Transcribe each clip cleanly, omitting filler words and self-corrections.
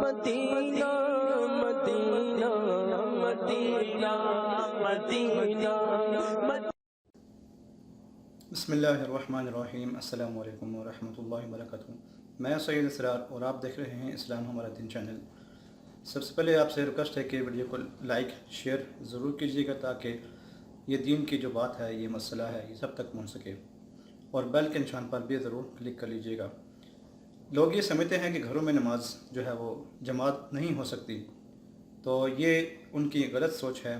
مدینہ مدینہ مدینہ مدینہ بسم اللہ الرحمن الرحیم۔ السلام علیکم ورحمۃ اللہ وبرکاتہ۔ میں سید اسرار اور آپ دیکھ رہے ہیں اسلام ہمارا دین چینل۔ سب سے پہلے آپ سے ریکویسٹ ہے کہ ویڈیو کو لائک شیئر ضرور کیجیے گا تاکہ یہ دین کی جو بات ہے، یہ مسئلہ ہے، یہ سب تک پہنچ سکے، اور بیل کے نشان پر بھی ضرور کلک کر لیجیے گا۔ لوگ یہ سمجھتے ہیں کہ گھروں میں نماز جو ہے وہ جماعت نہیں ہو سکتی، تو یہ ان کی غلط سوچ ہے۔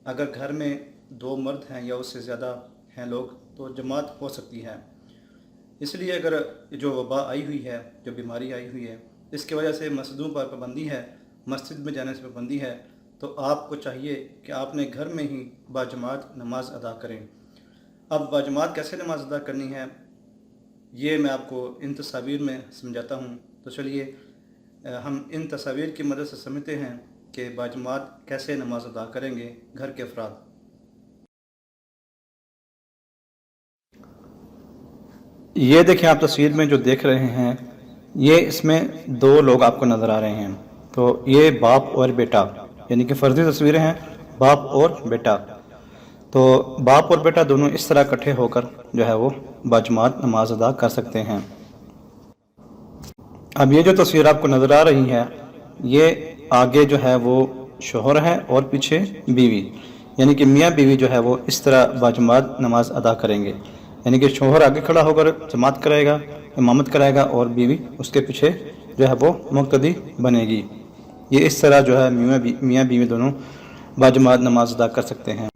اگر گھر میں 2 مرد ہیں یا اس سے زیادہ ہیں لوگ تو جماعت ہو سکتی ہے۔ اس لیے اگر جو وبا آئی ہوئی ہے، جو بیماری آئی ہوئی ہے، اس کی وجہ سے مسجدوں پر پابندی ہے، مسجد میں جانے سے پابندی ہے، تو آپ کو چاہیے کہ آپ نے گھر میں ہی باجماعت نماز ادا کریں۔ اب باجماعت کیسے نماز ادا کرنی ہے، یہ میں آپ کو ان تصاویر میں سمجھاتا ہوں۔ تو چلیے ہم ان تصاویر کی مدد سے سمجھتے ہیں کہ باجماعت کیسے نماز ادا کریں گے گھر کے افراد۔ یہ دیکھیں آپ تصویر میں جو دیکھ رہے ہیں، یہ اس میں 2 لوگ آپ کو نظر آ رہے ہیں۔ تو یہ باپ اور بیٹا، یعنی کہ فرضی تصویریں ہیں، باپ اور بیٹا۔ تو باپ اور بیٹا دونوں اس طرح اکٹھے ہو کر جو ہے وہ باجماعت نماز ادا کر سکتے ہیں۔ اب یہ جو تصویر آپ کو نظر آ رہی ہے، یہ آگے جو ہے وہ شوہر ہے اور پیچھے بیوی، یعنی کہ میاں بیوی جو ہے وہ اس طرح باجماعت نماز ادا کریں گے۔ یعنی کہ شوہر آگے کھڑا ہو کر جماعت کرے گا، امامت کرائے گا، اور بیوی اس کے پیچھے جو ہے وہ مقتدی بنے گی۔ یہ اس طرح جو ہے میاں بیوی دونوں باجماعت نماز ادا کر سکتے ہیں۔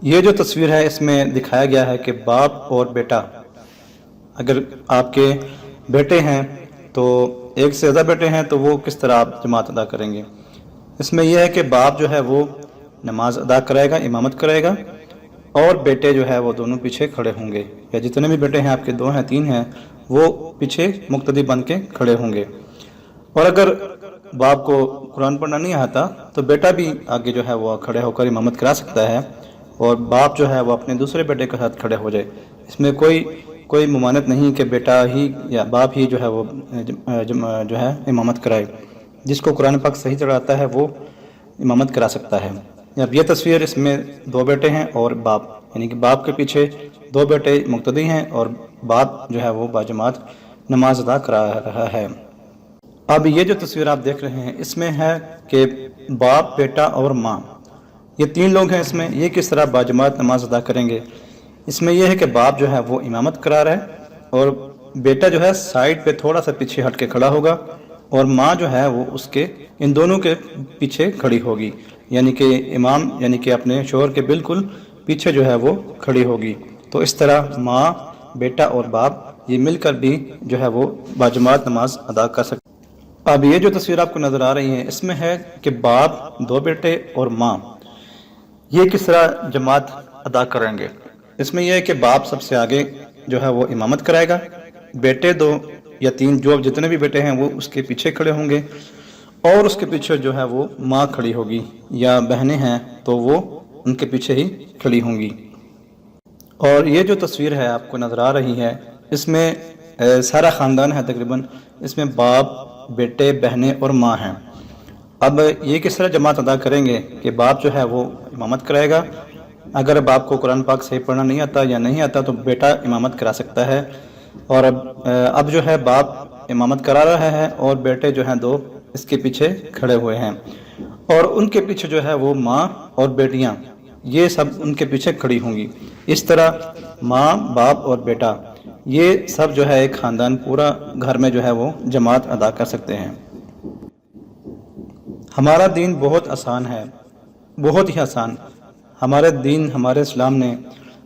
یہ جو تصویر ہے اس میں دکھایا گیا ہے کہ باپ اور بیٹا، اگر آپ کے بیٹے ہیں تو ایک سے زیادہ بیٹے ہیں تو وہ کس طرح آپ جماعت ادا کریں گے۔ اس میں یہ ہے کہ باپ جو ہے وہ نماز ادا کرائے گا، امامت کرائے گا، اور بیٹے جو ہے وہ دونوں پیچھے کھڑے ہوں گے، یا جتنے بھی بیٹے ہیں آپ کے 2 ہیں 3 ہیں، وہ پیچھے مقتدی بن کے کھڑے ہوں گے۔ اور اگر باپ کو قرآن پڑھنا نہیں آتا تو بیٹا بھی آگے جو ہے وہ کھڑے ہو کر امامت کرا سکتا ہے، اور باپ جو ہے وہ اپنے دوسرے بیٹے کے ساتھ کھڑے ہو جائے۔ اس میں کوئی ممانعت نہیں کہ بیٹا ہی یا باپ ہی جو ہے وہ جو ہے امامت کرائے۔ جس کو قرآن پاک صحیح طرح آتا ہے وہ امامت کرا سکتا ہے۔ اب یہ تصویر، اس میں 2 بیٹے ہیں اور باپ، یعنی کہ باپ کے پیچھے 2 بیٹے مقتدی ہیں اور باپ جو ہے وہ باجماعت نماز ادا کرا رہا ہے۔ اب یہ جو تصویر آپ دیکھ رہے ہیں اس میں ہے کہ باپ، بیٹا اور ماں، یہ 3 لوگ ہیں۔ اس میں یہ کس طرح باجماعت نماز ادا کریں گے۔ اس میں یہ ہے کہ باپ جو ہے وہ امامت کرا رہا ہے، اور بیٹا جو ہے سائیڈ پہ تھوڑا سا پیچھے ہٹ کے کھڑا ہوگا، اور ماں جو ہے وہ اس کے ان دونوں کے پیچھے کھڑی ہوگی، یعنی کہ امام یعنی کہ اپنے شوہر کے بالکل پیچھے جو ہے وہ کھڑی ہوگی۔ تو اس طرح ماں، بیٹا اور باپ یہ مل کر بھی جو ہے وہ باجماعت نماز ادا کر سکتے۔ اب یہ جو تصویر آپ کو نظر آ رہی ہے اس میں ہے کہ باپ، 2 بیٹے اور ماں یہ کس طرح جماعت ادا کریں گے۔ اس میں یہ ہے کہ باپ سب سے آگے جو ہے وہ امامت کرائے گا، بیٹے 2 یا 3 جو جتنے بھی بیٹے ہیں وہ اس کے پیچھے کھڑے ہوں گے، اور اس کے پیچھے جو ہے وہ ماں کھڑی ہوگی، یا بہنیں ہیں تو وہ ان کے پیچھے ہی کھڑی ہوں گی۔ اور یہ جو تصویر ہے آپ کو نظر آ رہی ہے اس میں سارا خاندان ہے تقریباً۔ اس میں باپ، بیٹے، بہنیں اور ماں ہیں۔ اب یہ کس طرح جماعت ادا کریں گے کہ باپ جو ہے وہ امامت کرائے گا۔ اگر باپ کو قرآن پاک صحیح پڑھنا نہیں آتا یا نہیں آتا تو بیٹا امامت کرا سکتا ہے، اور اب جو ہے باپ امامت کرا رہا ہے اور بیٹے جو ہیں 2 اس کے پیچھے کھڑے ہوئے ہیں، اور ان کے پیچھے جو ہے وہ ماں اور بیٹیاں یہ سب ان کے پیچھے کھڑی ہوں گی۔ اس طرح ماں، باپ اور بیٹا یہ سب جو ہے ایک خاندان پورا گھر میں جو ہے وہ جماعت ادا کر سکتے ہیں۔ ہمارا دین بہت آسان ہے، بہت ہی آسان۔ ہمارے دین، ہمارے اسلام نے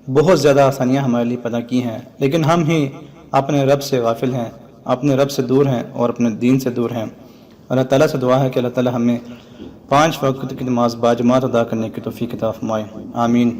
بہت زیادہ آسانیاں ہمارے لیے پیدا کی ہیں، لیکن ہم ہی اپنے رب سے غافل ہیں، اپنے رب سے دور ہیں اور اپنے دین سے دور ہیں۔ اللہ تعالیٰ سے دعا ہے کہ اللہ تعالیٰ ہمیں 5 وقت کی نماز باجماعت ادا کرنے کی توفیق عطا فرمائے۔ آمین۔